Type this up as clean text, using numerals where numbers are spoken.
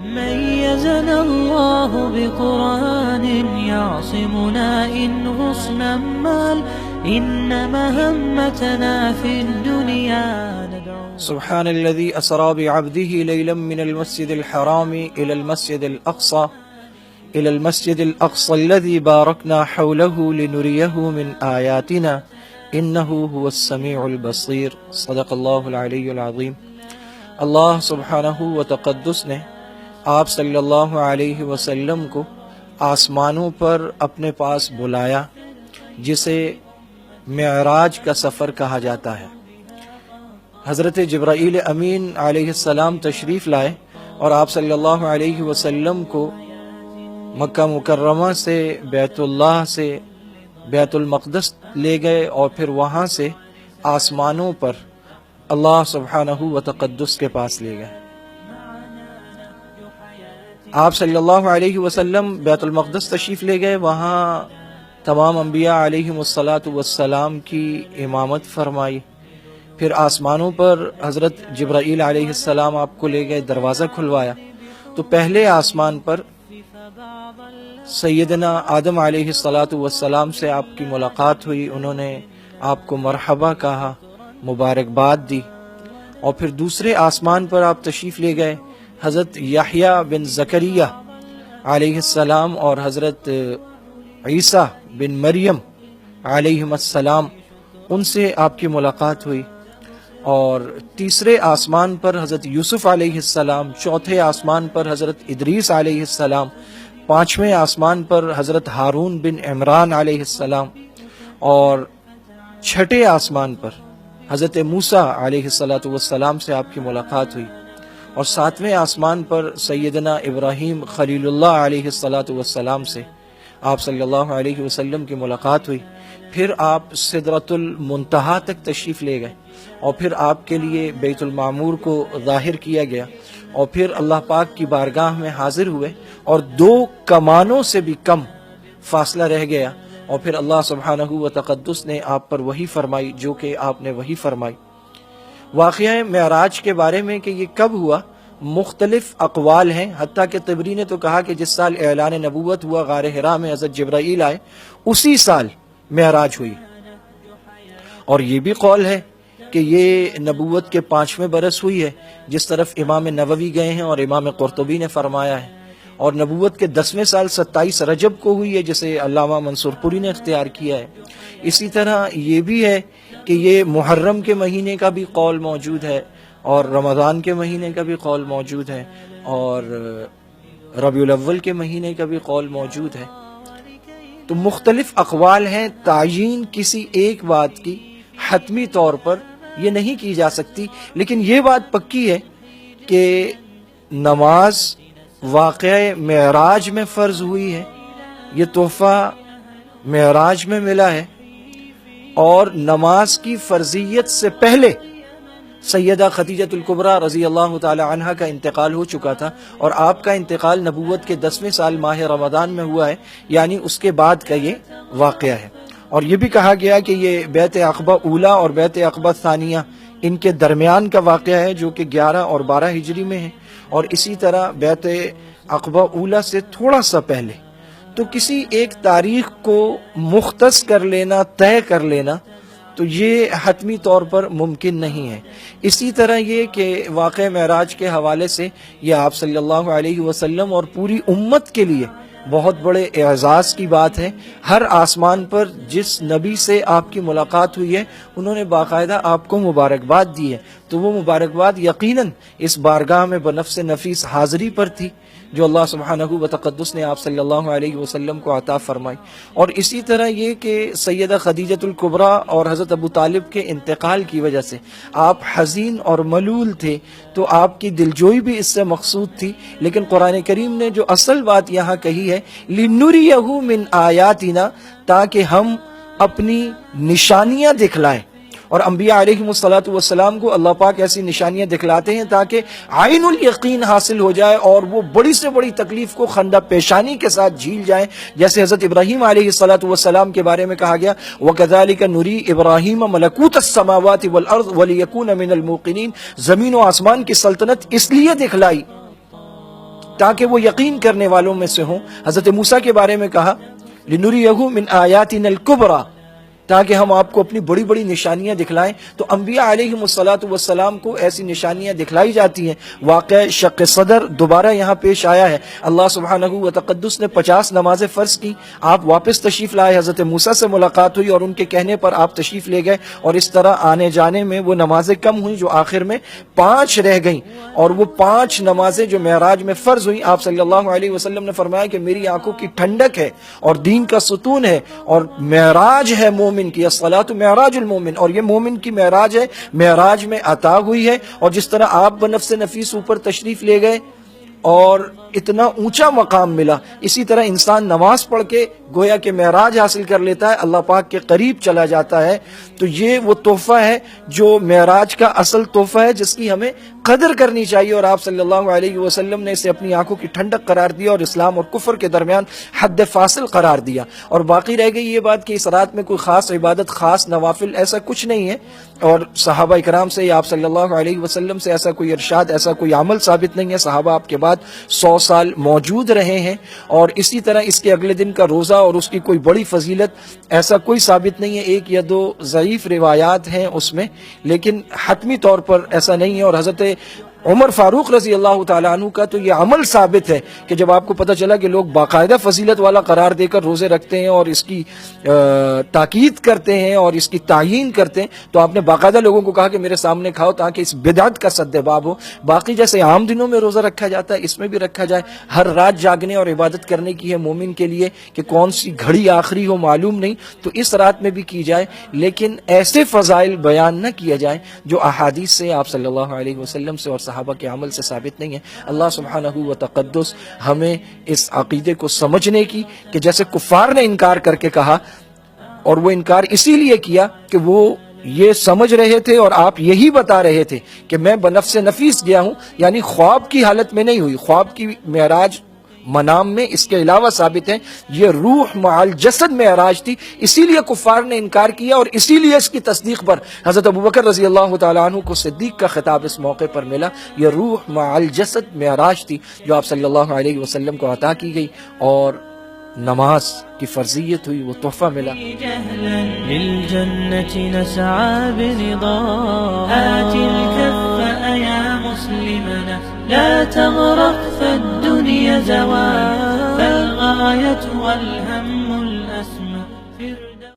ميزنا الله بقرآن يعصمنا إن غصنا مال إن مهمتنا في الدنيا ندعو. سبحان الذي أسرى بعبده ليلا من المسجد الحرام إلى المسجد الأقصى الذي باركنا حوله لنريه من آياتنا إنه هو السميع البصير. صدق الله العلي العظيم. اللہ سبحانہ و تقدس نے آپ صلی اللہ علیہ وسلم کو آسمانوں پر اپنے پاس بلایا، جسے معراج کا سفر کہا جاتا ہے۔ حضرت جبرائیل امین علیہ السلام تشریف لائے اور آپ صلی اللہ علیہ وسلم کو مکہ مکرمہ سے بیت اللہ سے بیت المقدس لے گئے اور پھر وہاں سے آسمانوں پر اللہ سبحانہ و تقدس کے پاس لے گئے۔ آپ صلی اللہ علیہ وسلم بیت المقدس تشریف لے گئے، وہاں تمام انبیاء علیہم الصلاۃ کی امامت فرمائی۔ پھر آسمانوں پر حضرت جبرائیل علیہ السلام آپ کو لے گئے، دروازہ کھلوایا تو پہلے آسمان پر سیدنا آدم علیہ السلام سے آپ کی ملاقات ہوئی، انہوں نے آپ کو مرحبا کہا، مبارکباد دی، اور پھر دوسرے آسمان پر آپ تشریف لے گئے۔ حضرت یحییٰ بن زکریا علیہ السلام اور حضرت عیسیٰ بن مریم علیہ السلام، ان سے آپ کی ملاقات ہوئی۔ اور تیسرے آسمان پر حضرت یوسف علیہ السلام، چوتھے آسمان پر حضرت ادریس علیہ السلام، پانچویں آسمان پر حضرت ہارون بن عمران علیہ السلام، اور چھٹے آسمان پر حضرت موسیٰ علیہ السلام سے آپ کی ملاقات ہوئی، اور ساتویں آسمان پر سیدنا ابراہیم خلیل اللہ علیہ السلام سے آپ صلی اللہ علیہ وسلم کی ملاقات ہوئی۔ پھر آپ سدرۃ المنتہا تک تشریف لے گئے، اور پھر آپ کے لیے بیت المعمور کو ظاہر کیا گیا، اور پھر اللہ پاک کی بارگاہ میں حاضر ہوئے، اور 2 کمانوں سے بھی کم فاصلہ رہ گیا، اور پھر اللہ سبحانہ و تقدس نے آپ پر وحی فرمائی جو کہ آپ نے وحی فرمائی۔ واقعہ معراج کے بارے میں کہ یہ کب ہوا، مختلف اقوال ہیں، حتیٰ کہ طبری نے تو کہا کہ جس سال اعلان نبوت ہوا غار حرا میں حضرت جبرائیل آئے، اسی سال معراج ہوئی۔ اور یہ بھی قول ہے کہ یہ نبوت کے 5ویں برس ہوئی ہے، جس طرف امام نووی گئے ہیں اور امام قرطبی نے فرمایا ہے، اور نبوت کے 10ویں سال 27 رجب کو ہوئی ہے، جسے علامہ منصور پوری نے اختیار کیا ہے۔ اسی طرح یہ بھی ہے کہ یہ محرم کے مہینے کا بھی قول موجود ہے، اور رمضان کے مہینے کا بھی قول موجود ہے، اور ربیع الاول کے مہینے کا بھی قول موجود ہے۔ تو مختلف اقوال ہیں، تعیین کسی ایک بات کی حتمی طور پر یہ نہیں کی جا سکتی، لیکن یہ بات پکی ہے کہ نماز واقعہ معراج میں فرض ہوئی ہے، یہ تحفہ معراج میں ملا ہے، اور نماز کی فرضیت سے پہلے سیدہ خدیجہ الکبریٰ رضی اللہ تعالی عنہا کا انتقال ہو چکا تھا، اور آپ کا انتقال نبوت کے 10ویں سال ماہ رمضان میں ہوا ہے، یعنی اس کے بعد کا یہ واقعہ ہے۔ اور یہ بھی کہا گیا کہ یہ بیعت عقبہ اولیٰ اور بیعت عقبہ ثانیہ ان کے درمیان کا واقعہ ہے، جو کہ 11 اور 12 ہجری میں ہے، اور اسی طرح بیعت عقبہ اولیٰ سے تھوڑا سا پہلے۔ تو کسی ایک تاریخ کو مختص کر لینا، طے کر لینا، تو یہ حتمی طور پر ممکن نہیں ہے۔ اسی طرح یہ کہ واقعہ معراج کے حوالے سے یہ آپ صلی اللہ علیہ وسلم اور پوری امت کے لیے بہت بڑے اعزاز کی بات ہے۔ ہر آسمان پر جس نبی سے آپ کی ملاقات ہوئی ہے، انہوں نے باقاعدہ آپ کو مبارکباد دی ہے، تو وہ مبارکباد یقیناً اس بارگاہ میں بنفس نفیس حاضری پر تھی جو اللہ سبحانہ و تقدس نے آپ صلی اللہ علیہ وسلم کو عطا فرمائی۔ اور اسی طرح یہ کہ سیدہ خدیجہ الکبریٰ اور حضرت ابو طالب کے انتقال کی وجہ سے آپ حزین اور ملول تھے، تو آپ کی دلجوئی بھی اس سے مقصود تھی، لیکن قرآن کریم نے جو اصل بات یہاں کہی ہے لِنُرِيَهُ مِنْ آیاتنا، تاکہ ہم اپنی نشانیاں دکھلائیں۔ اور انبیاء علیہم السلام کو اللہ پاک ایسی نشانیاں دکھلاتے ہیں تاکہ عین الیقین حاصل ہو جائے اور وہ بڑی سے بڑی تکلیف کو خندہ پیشانی کے ساتھ جھیل جائیں، جیسے حضرت ابراہیم علیہ السلام کے بارے میں کہا گیا وَكَذَلِكَ نُرِي إِبْرَاهِيمَ مَلَكُوتَ السَّمَاوَاتِ وَالْأَرْضِ وَلِيَكُونَ مِنَ الْمُوقِنِينَ، زمین و آسمان کی سلطنت اس لیے دکھلائی تاکہ وہ یقین کرنے والوں میں سے ہوں۔ حضرت موسیٰ کے بارے میں کہا لِنُرِيَهُ مِنْ آيَاتِنَا الْكُبْرَى، تاکہ ہم آپ کو اپنی بڑی بڑی نشانیاں دکھلائیں۔ تو انبیاء علیہم السلام کو ایسی نشانیاں دکھلائی جاتی ہیں۔ واقعہ شق صدر دوبارہ یہاں پیش آیا ہے۔ اللہ سبحانہ و تقدس نے 50 نمازیں فرض کی، آپ واپس تشریف لائے، حضرت موسیٰ سے ملاقات ہوئی اور ان کے کہنے پر آپ تشریف لے گئے، اور اس طرح آنے جانے میں وہ نمازیں کم ہوئیں جو آخر میں 5 رہ گئیں، اور وہ 5 نمازیں جو معراج میں فرض ہوئیں، آپ صلی اللہ علیہ وسلم نے فرمایا کہ میری آنکھوں کی ٹھنڈک ہے اور دین کا ستون ہے، اور معراج ہے مومن کی، الصلاۃ معراج المومن، اور یہ مومن کی معراج ہے، معراج میں عطا ہوئی ہے۔ اور جس طرح آپ بنفس نفیس اوپر تشریف لے گئے اور اتنا اونچا مقام ملا، اسی طرح انسان نماز پڑھ کے گویا کہ معراج حاصل کر لیتا ہے، اللہ پاک کے قریب چلا جاتا ہے۔ تو یہ وہ تحفہ ہے جو معراج کا اصل تحفہ ہے، جس کی ہمیں قدر کرنی چاہیے، اور آپ صلی اللہ علیہ وسلم نے اسے اپنی آنکھوں کی ٹھنڈک قرار دیا اور اسلام اور کفر کے درمیان حد فاصل قرار دیا۔ اور باقی رہ گئی یہ بات کہ اس رات میں کوئی خاص عبادت، خاص نوافل، ایسا کچھ نہیں ہے، اور صحابہ کرام سے یا آپ صلی اللہ علیہ وسلم سے ایسا کوئی ارشاد، ایسا کوئی عمل ثابت نہیں ہے۔ صحابہ آپ کے بعد 100 سال موجود رہے ہیں، اور اسی طرح اس کے اگلے دن کا روزہ اور اس کی کوئی بڑی فضیلت ایسا کوئی ثابت نہیں ہے۔ 1 یا 2 ضعیف روایات ہیں اس میں، لیکن حتمی طور پر ایسا نہیں ہے۔ اور حضرت عمر فاروق رضی اللہ تعالیٰ عنہ کا تو یہ عمل ثابت ہے کہ جب آپ کو پتہ چلا کہ لوگ باقاعدہ فضیلت والا قرار دے کر روزے رکھتے ہیں اور اس کی تاکید کرتے ہیں اور اس کی تعیین کرتے ہیں، تو آپ نے باقاعدہ لوگوں کو کہا کہ میرے سامنے کھاؤ تاکہ اس بدعت کا سد باب ہو۔ باقی جیسے عام دنوں میں روزہ رکھا جاتا ہے، اس میں بھی رکھا جائے۔ ہر رات جاگنے اور عبادت کرنے کی ہے مومن کے لیے، کہ کون سی گھڑی آخری ہو معلوم نہیں، تو اس رات میں بھی کی جائے، لیکن ایسے فضائل بیان نہ کیا جائے جو احادیث سے، آپ صلی اللہ علیہ وسلم سے اور صحابہ کے عمل سے ثابت نہیں ہے۔ اللہ سبحانہ و تقدس ہمیں اس عقیدے کو سمجھنے کی، کہ جیسے کفار نے انکار کر کے کہا، اور وہ انکار اسی لیے کیا کہ وہ یہ سمجھ رہے تھے اور آپ یہی بتا رہے تھے کہ میں بنفس نفیس گیا ہوں، یعنی خواب کی حالت میں نہیں ہوئی۔ خواب کی معراج منام میں اس کے علاوہ ثابت ہے، یہ روح مع الجسد معراج تھی، اسی لیے کفار نے انکار کیا، اور اسی لیے اس کی تصدیق پر حضرت ابوبکر رضی اللہ تعالیٰ عنہ کو صدیق کا خطاب اس موقع پر ملا۔ یہ روح مع الجسد معراج تھی جو آپ صلی اللہ علیہ وسلم کو عطا کی گئی، اور نماز کی فرضیت ہوئی، وہ تحفہ ملا۔ للجنة نسعى برضا آت الكف يا مسلمنا لا تغرق فالدنيا زوال فالغاية والهم